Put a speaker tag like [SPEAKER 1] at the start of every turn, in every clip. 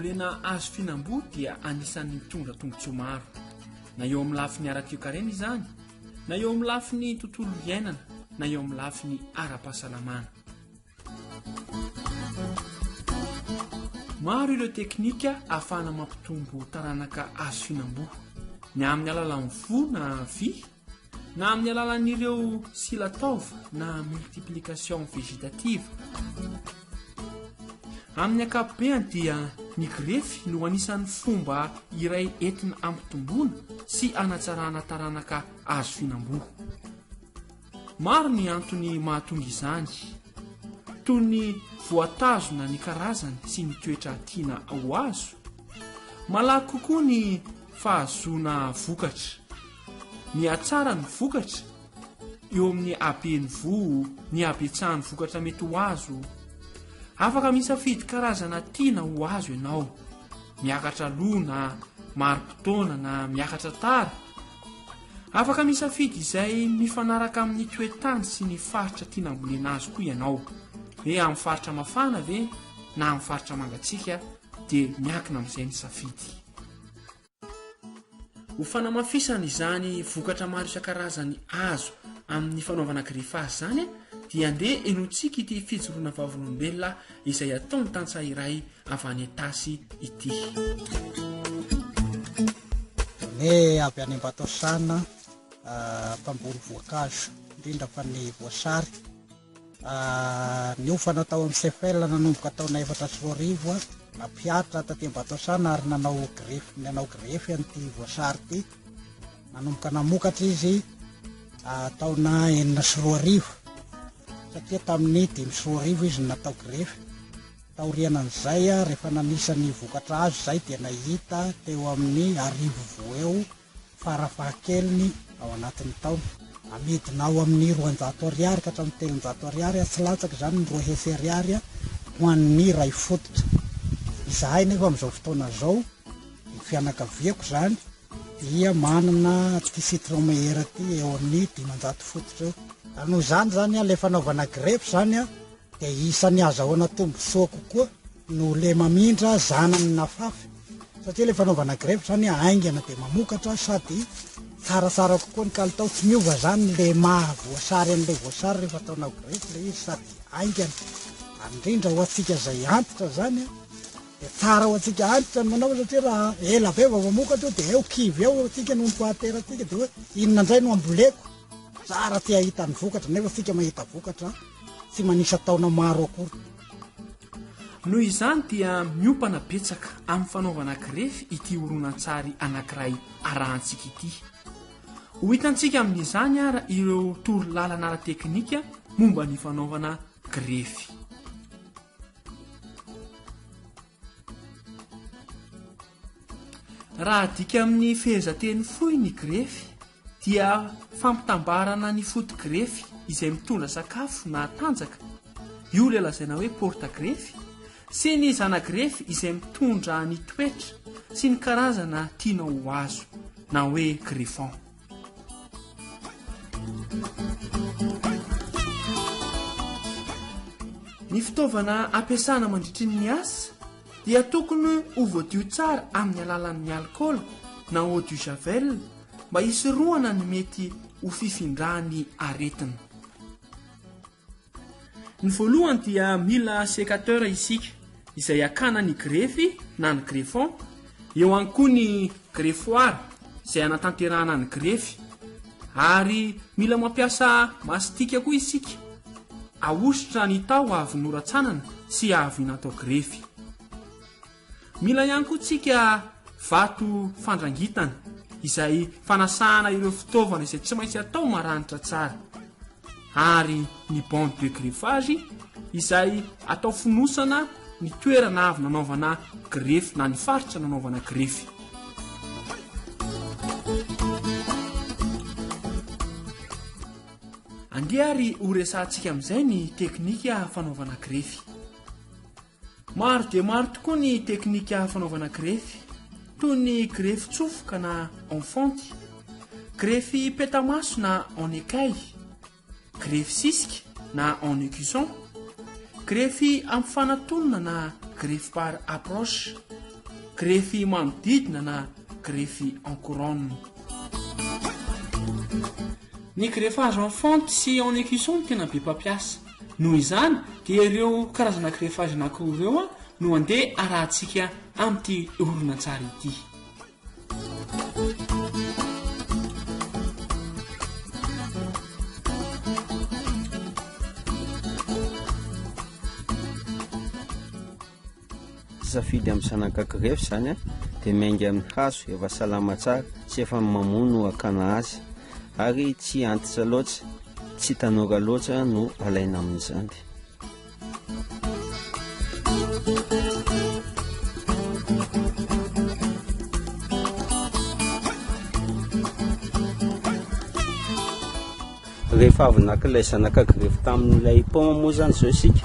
[SPEAKER 1] fambolena azo fihinam-boa dia anisan'ny mitondra tombontsoa maro, na eo amin'ny lafiny ara-toe-karena izany, na eo amin'ny lafiny tontolo iainana, na eo amin'ny lafiny ara-pahasalamana. Maro ireo teknika ahafahana mampitombo taranaka azo fihinam-boa, ny amin'ny alalan'ny vo na vy, na amin'ny alalan'ireo silatova na multiplication végétative. Amin'ny ankapobeny dia ny grefy no anisan'ny fomba iray entina ampitomboana sy anatsarana taranaka azo fihinam-boa. Maro ny antony mahatonga izany, toy ny voatazona ny karazany sy ny toetra tiana ho azo, malaky kokoa ny fahazoana vokatra, ny atsara ny vokatra, eo amin'ny habeny vo, ny habetsahany vokatra mety ho azo. Afaka misafidy karazana tiana ho azo ianao, miakatra loha na maro-potoana na miakatra tara. Afaka misafidy izay mifanaraka amin'ny toetany sy ny faritra tiana ambolena azy koa ianao, hoe amin'ny faritra mafana ve na amin'ny faritra mangatsiaka, dia miankina amin'izay ny safidy. Ho fanamafisana izany vokatra maro isan-karazany azo amin'ny fanaovana greffage zany dia andeha enoantsika ity fijoroana vavolombelona izay ataony tantsaha iray avy any Tasy ity.
[SPEAKER 2] Avy any Ambatosana mpamboly voankazo indrindra fa ny voasary. Niofana tao amin'ny CFL nanomboka taona 2004 nampiatra taty Ambatosana ary nanao grefy an'ity voasary ity. Nanomboka namokatra izy taona 2004 satria tamin'ny 2004 izy natao grefy. Taorianan'izay rehefa nanisany vokatra azo zay dia nahita teo amin'ny 1000 eo farafahakeliny ao anatin'ny taona. Amidina ao amin'ny 200 ariary ka hatramin'ny 300 ariary, tsy latsaka izany ny 2 hetsy ariary ho an'ny ray fototra. Izahay nefa amin'izao fotoana izao ny fianakaviako zany dia manana ty citron meilleur ty eo amin'ny 500 fototra eo. Noho izany zany ilay fanaovana grefy zany dia isan'ny azahoana tombontsoa kokoa no le mamindra zanany nafafy, satria ilay fanaovana grefy zany aingana dia mamokatra sady tsaratsara kokoa ny kalitao, tsy miova zany le mahavoasary an'ilay voasary rehefa ataonao grefy le izy sady aingana. Indrindra ho antsika izay antitra zany dia tsara ho antsika antitra ny manao, satria raha ela be vao mamokatra dia eo kivy eo antsika no mipahatera antsika dia hoe inona indray no amboleko. Tsara ty ahita ny vokatra nefa tsika mahita vokatra tsy manisa taona maro akory.
[SPEAKER 1] Noho izany dia miompana betsaka amin'ny fanaovana grefy ity horonan-tsary anankiray arahantsika ity. Ho hitantsika amin'izany ara ireo toro lalana ara-teknika momba ny fanaovana grefy. Raha dika amin'ny fehezanteny fohy ny grefy dia fampitambarana ny foto grefy izay mitondra sakafo na tanjaka, io ilay lazaina hoe porta grefy, sy ny zana grefy izay mitondra ny toetra sy ny karazana tiana ho azo na hoe greffon. Ny fitaovana ampiasana mandritry ny asa dia tokony ho voadio tsara amin'ny alalan'ny alcool na eau de javel mba hisorohana ny mety ho fifindrany aretina. Ny voalohany dia mila sécateur isika izay akana ny grefy na ny greffon, eo ihany koa ny greffoir izay anatanterahana ny grefy, ary mila mampiasa mastika koa isika ahositra ny taho avy noratsanana sy avy natao grefy. Mila ihany koa tsika vato fandrangitana izay fanasana ireo fitaovana izay tsy maintsy atao maranitra tsara, ary ny bande de greffage izay atao fonosana ny toerana avy nanaovana grefy na ny faritra nanaovana grefy. Andiary ho resantsika amin'izay ny teknika fanaovana grefy. Maro dia maro tokoa ny teknika fanaovana grefy, toy ny grefy tsofoka na enfanty, grefy petamaso na en écaille, grefy sisika na en écusson, grefy amin'ny fanatonona na grefy par approche, grefy manodidina na grefy en couronne. Ny greffage en fente sy en écusson no tena be mpampiasa. Noho izany dia ireo karazana greffage anankiroa ireo no andeha arahantsika amin'ity oronan-tsary ity.
[SPEAKER 3] Safidy amin'ny sanaka grefy zany dia miainga amin'ny hazo efa salama tsara sy efa mamono akana azy ary tsy antitra loatra, tsy tanora loatra no alaina amin'izany. Rehefa avy nakilay zanaka grefy tamin'ilay paoma moa zany zao isika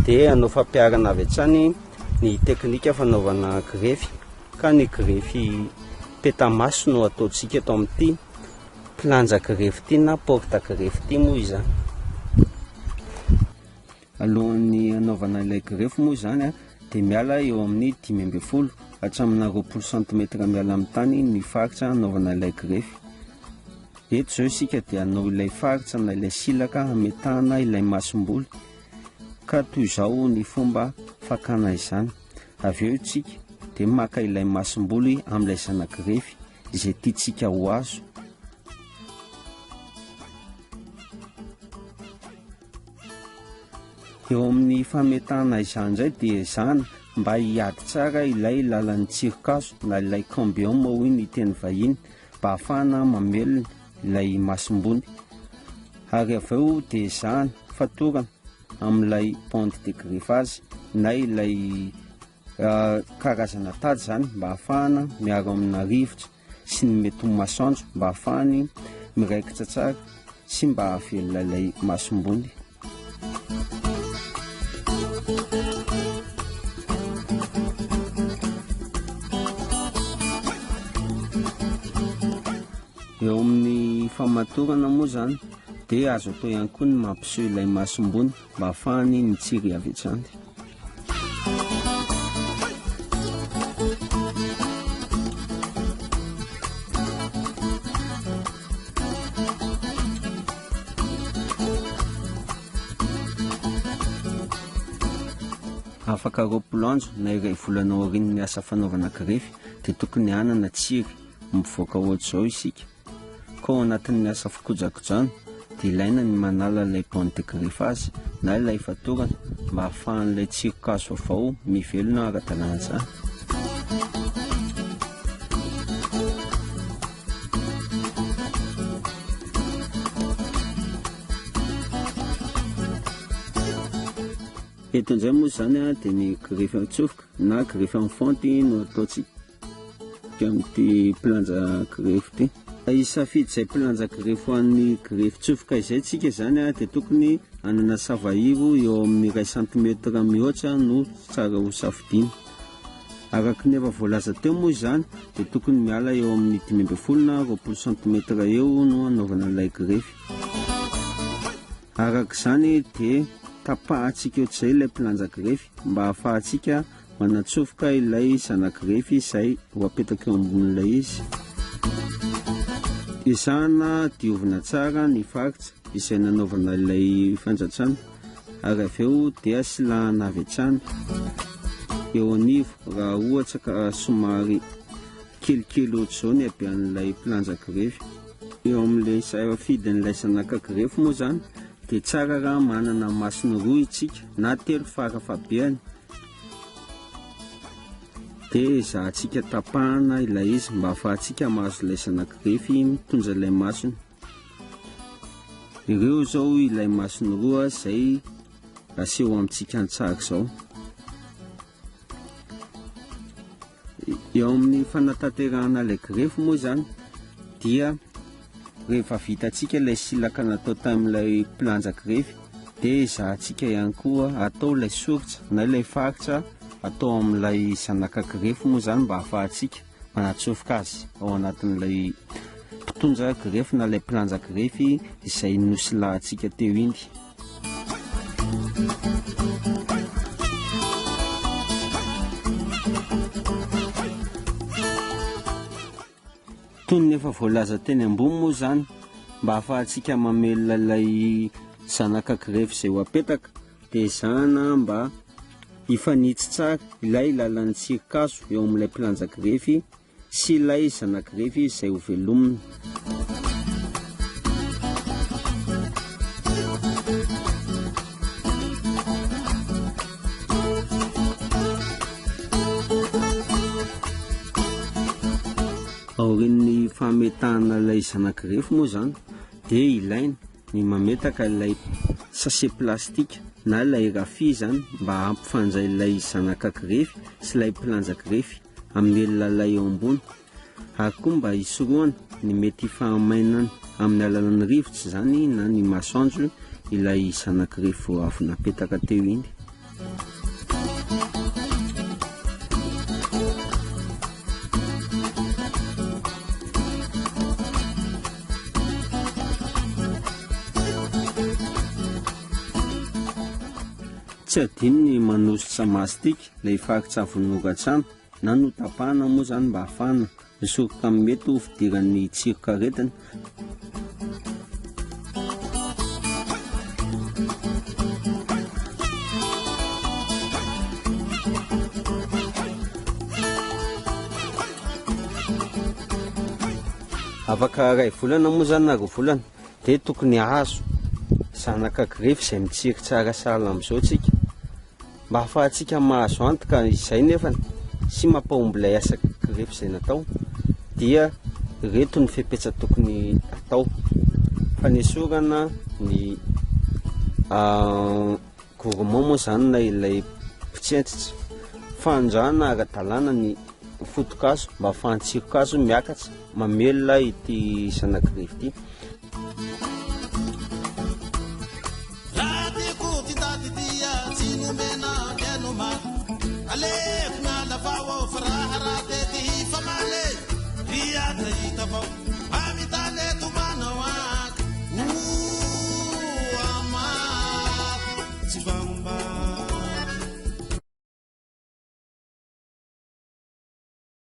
[SPEAKER 3] dia anao fampiarana avy hatrany ny teknika fanaovana grefy, ka ny grefy petamaso no ataontsika eto amin'ity planja grefy ity na porte grefy ity moa izany. Alohan'ny anaovana ilay grefy moa zany dia miala eo amin'ny 5 hatramina 20 cm miala amin'ny tany ny faritra anaovana ilay grefy. Eto zao isika dia anao ilay faritra na ilay silaka ametahana ilay masomboly, ka toy izao ny fomba fakana izany. Avy eo tsika dia maka ilay masomboly amin'ilay zana-grefy izay tiantsika ho azo. Eo amin'ny fametahana izany indray dia ezahana mba hiady tsara ilay lalan'ny tsirikazo na ilay cambion moa hoy ny teny vahiny mba ahafahana mamelona ilay masomboly. Ary avy eo dia ezahana fatorana amin'ilay pente de greffage na ilay karazana tady zany mba ahafahana miaro amina rivotra sy ny mety ho masoandro mba ahafahany miraikitra tsara sy mba hahavelona ilay masomboly. Eo amin'ny famatorana moa zany dia azo atao ihany koa ny mampiseho ilay masombony mba ahafahany mitsiry avy hatrany. Afaka roapolo andro na iray volana aorian'ny asa fanaovana grefy dia tokony hanana tsiry mivoaka ohatr'izao isika. Ka ao anatin'ny asa fikojakojana dia ilaina ny manala ilay pente de greffage na ilay fatorana mba ahafahan'ilay tsirikazo vaovao mivelona ara-dalàna izany. Eto indray moa zany dia ny grefy antsofoka na grefy en fente no ataontsika amin'ity planja grefy ity. Isafidy izay planja grefy ho an'ny grefy tsofoka izay tsika zany dia tokony hanana savahiro eo amin'ny 1 cm mihoatra no tsara ho safidiana. Araka ny efa voalaza teo moa izany dia tokony miala eo amin'ny 15 na 20 cm eo no anaovana ilay grefy. Araka izany dia tapahantsika ohatr'izay ilay planja grefy mba ahafahantsika manatsofoka ilay zana-grefy izay ho apetaka eo ambonin'ilay izy. Ezahana diovina tsara ny faritra izay nanaovana ilay fanjatrana ary avy eo dia silahana avy hatrany eo anivo raha ohatra ka somary kelikely ohatr'izao ny habean'ilay planja grefy. Eo amin'ilay safidin'ilay zanaka grefy moa zany dia tsara raha manana masony roa isika na 3 farafahabeany dia ezahantsika tapahana ilay izy mba ahafahantsika mahazo ilay zana-grefy mitondra ilay masony. Ireo zao ilay masony roa izay aseho amintsika antsara izao. Eo amin'ny fanatanterahana ilay grefy moa zany dia rehefa vitantsika ilay silaka natao tamin'ilay planja grefy dia ezahantsika ihany koa atao ilay soritra na ilay faritra atao amin'ilay zanaka grefy moa zany mba ahafahantsika manatsofoka azy ao anatin'ilay mpitondra grefy na ilay planja grefy izay nosilahantsika teo iny. tony nefa voalaza teny ambony moa zany mba ahafahantsika mamelona ilay zanaka grefy izay ho apetaka dia zana mba hifanitsy tsara ilay lalan'ny tsirikazo eo amin'ilay pilanja grefy sy ilay zana-grefy izay ho velomina. Aorin'ny fametahana ilay zana-grefy moa zany dia ilaina ny mametaka ilay sachet plastika na ilay rafia zany mba hampifanja ilay zanaka grefy sy ilay pilanja grefy amin'ny lalay eo ambony, ary koa mba hisoroana ny mety fahamainana amin'ny alalan'ny rivotra zany na ny masoandro ilay zana-grefy vao avy napetaka teo iny. Tsy adino ny manositra mastika ilay faritra vonogatrano na notapahana moa zany mba hafana misoroka amin'ny mety ho fidiran'ny tsirokaretina. Afaka ray volana moa zany na roa volana dia tokony azo zanaka grefy izay mitsiry tsara sala amin'izao tsika mba ahafahantsika mahazo antoka. Izay nefany sy mampahomby ilay asa grefy izay natao dia reto ny fepetra tokony atao: fanesorana ny gourmand moa zany na ilay mpitsentritra, fandrana ara-dalàna ny fotokazo mba ahafahan'ny tsirokazo miakatra mamelona ity zana-grefy ity.